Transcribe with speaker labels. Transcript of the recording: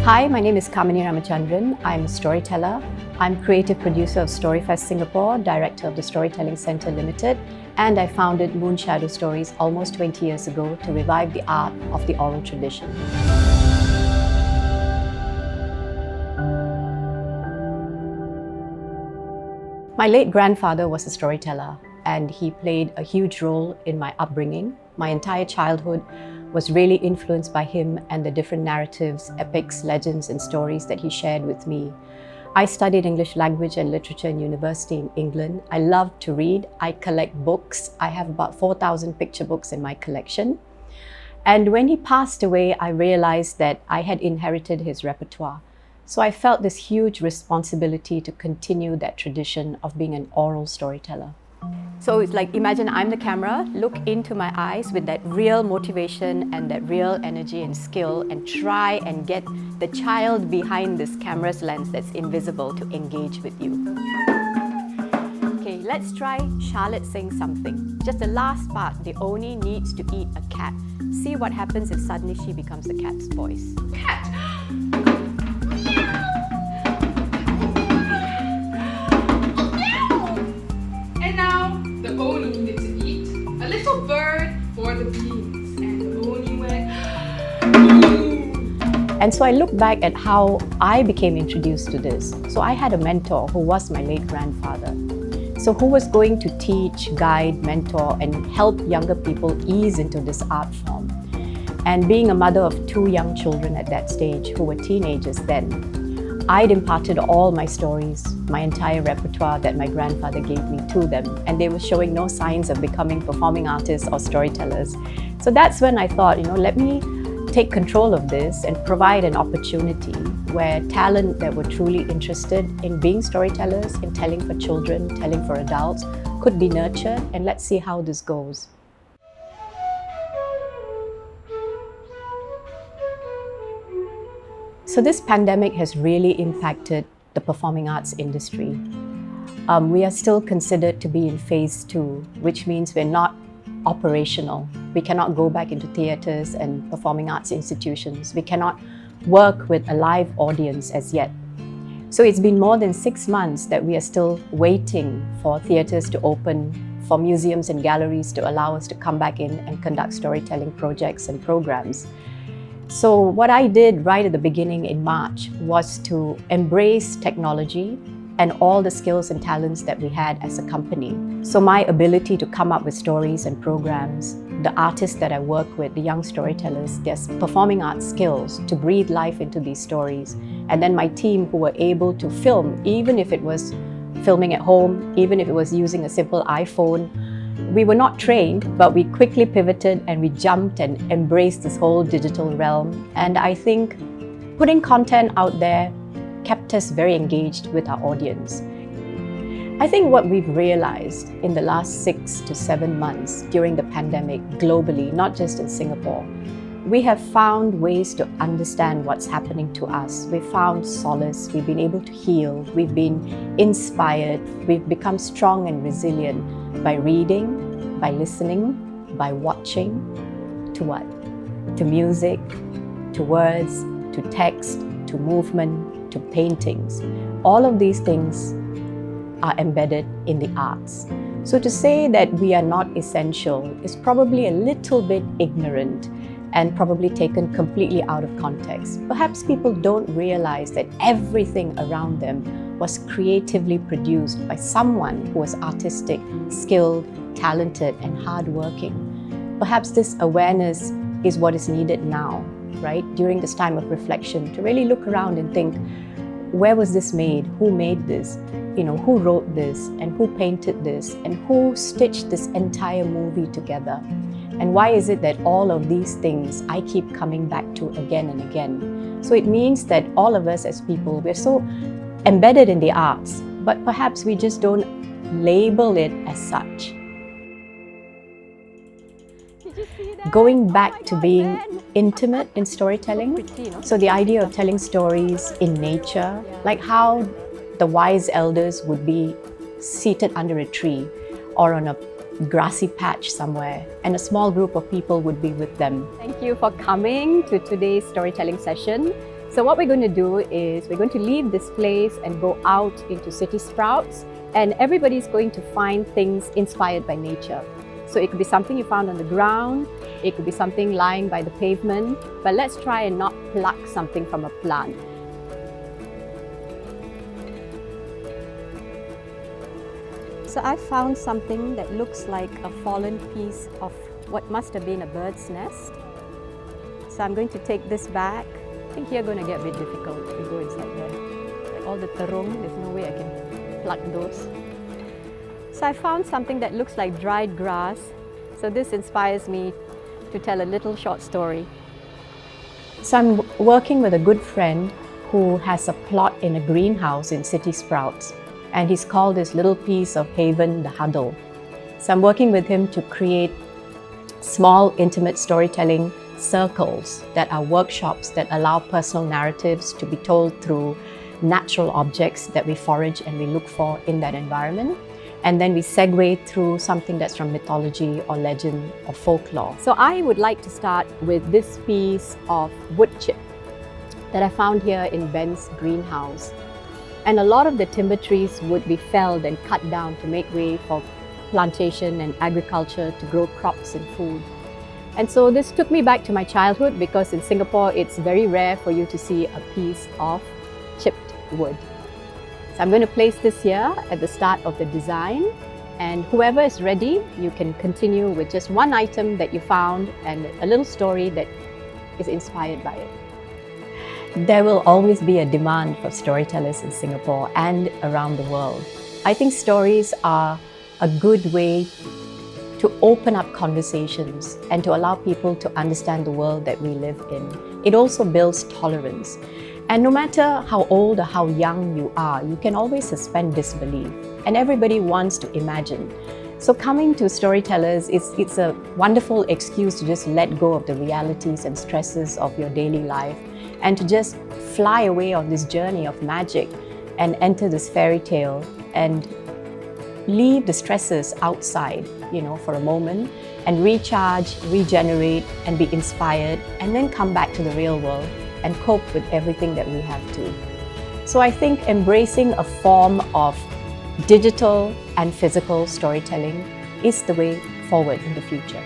Speaker 1: Hi, my name is Kamini I'm a storyteller. I'm creative producer of StoryFest Singapore, director of the Storytelling Centre Limited, and I founded MoonShadow Stories almost 20 years ago to revive the art of the oral tradition. My late grandfather was a storyteller, and he played a huge role in my upbringing. My entire childhood was really influenced by him and the different narratives, epics, legends, and stories that he shared with me. I studied English language and literature in university in England. I love to read. I collect books. I have about 4,000 picture books in my collection. And when he passed away, I realized that I had inherited his repertoire. So I felt this huge responsibility to continue that tradition of being an oral storyteller. So it's like, imagine I'm the camera, look into my eyes with that real motivation and that real energy and skill, and try and get the child behind this camera's lens that's invisible to engage with you. Okay, let's try Charlotte saying something. Just the last part, the Oni needs to eat a cat. See what happens if suddenly she becomes the cat's voice.
Speaker 2: Cat! And now the Oni needs to eat a little bird for the beans. And the Oni went.
Speaker 1: And so I look back at how I became introduced to this. So I had a mentor who was my late grandfather. So who was going to teach, guide, mentor, and help younger people ease into this art form. And being a mother of 2 young children at that stage who were teenagers then, I'd imparted all my stories, my entire repertoire that my grandfather gave me to them, and they were showing no signs of becoming performing artists or storytellers. So that's when I thought, let me take control of this and provide an opportunity where talent that were truly interested in being storytellers, in telling for children, telling for adults, could be nurtured, and let's see how this goes. So this pandemic has really impacted the performing arts industry. We are still considered to be in phase 2, which means we're not operational. We cannot go back into theatres and performing arts institutions. We cannot work with a live audience as yet. So it's been more than 6 months that we are still waiting for theatres to open, for museums and galleries to allow us to come back in and conduct storytelling projects and programs. So what I did right at the beginning in March was to embrace technology and all the skills and talents that we had as a company. So my ability to come up with stories and programs, the artists that I work with, the young storytellers, their performing arts skills to breathe life into these stories, and then my team who were able to film, even if it was filming at home, even if it was using a simple iPhone. We were not trained, but we quickly pivoted and we jumped and embraced this whole digital realm. And I think putting content out there kept us very engaged with our audience. I think what we've realized in the last 6 to 7 months during the pandemic globally, not just in Singapore, we have found ways to understand what's happening to us. We've found solace, we've been able to heal, we've been inspired, we've become strong and resilient by reading, by listening, by watching, to what? To music, to words, to text, to movement, to paintings. All of these things are embedded in the arts. So to say that we are not essential is probably a little bit ignorant and probably taken completely out of context. Perhaps people don't realize that everything around them was creatively produced by someone who was artistic, skilled, talented, and hardworking. Perhaps this awareness is what is needed now, right? During this time of reflection, to really look around and think, where was this made? Who made this? Who wrote this? And who painted this? And who stitched this entire movie together? And why is it that all of these things I keep coming back to again and again? So it means that all of us as people, we're so embedded in the arts, but perhaps we just don't label it as such. Going back to being intimate in storytelling. So the idea of telling stories in nature, like how the wise elders would be seated under a tree or on a grassy patch somewhere, and a small group of people would be with them. Thank you for coming to today's storytelling session. So what we're going to do is we're going to leave this place and go out into city sprouts, and everybody's going to find things inspired by nature. So it could be something you found on the ground, it could be something lying by the pavement, but let's try and not pluck something from a plant. So I found something that looks like a fallen piece of what must have been a bird's nest. So I'm going to take this back. I think here going to get a bit difficult to go inside there. Like all the terung, there's no way I can pluck those. So I found something that looks like dried grass. So this inspires me to tell a little short story. So I'm working with a good friend who has a plot in a greenhouse in City Sprouts, and he's called this little piece of haven the huddle. So I'm working with him to create small, intimate storytelling circles that are workshops that allow personal narratives to be told through natural objects that we forage and we look for in that environment. And then we segue through something that's from mythology or legend or folklore. So I would like to start with this piece of wood chip that I found here in Ben's greenhouse. And a lot of the timber trees would be felled and cut down to make way for plantation and agriculture to grow crops and food. And so this took me back to my childhood, because in Singapore it's very rare for you to see a piece of chipped wood. So I'm going to place this here at the start of the design, and whoever is ready, you can continue with just one item that you found and a little story that is inspired by it. There will always be a demand for storytellers in Singapore and around the world. I think stories are a good way to open up conversations and to allow people to understand the world that we live in. It also builds tolerance. And no matter how old or how young you are, you can always suspend disbelief. And everybody wants to imagine. So coming to storytellers, it's a wonderful excuse to just let go of the realities and stresses of your daily life and to just fly away on this journey of magic and enter this fairy tale and leave the stresses outside, for a moment, and recharge, regenerate, and be inspired, and then come back to the real world and cope with everything that we have to. So I think embracing a form of digital and physical storytelling is the way forward in the future.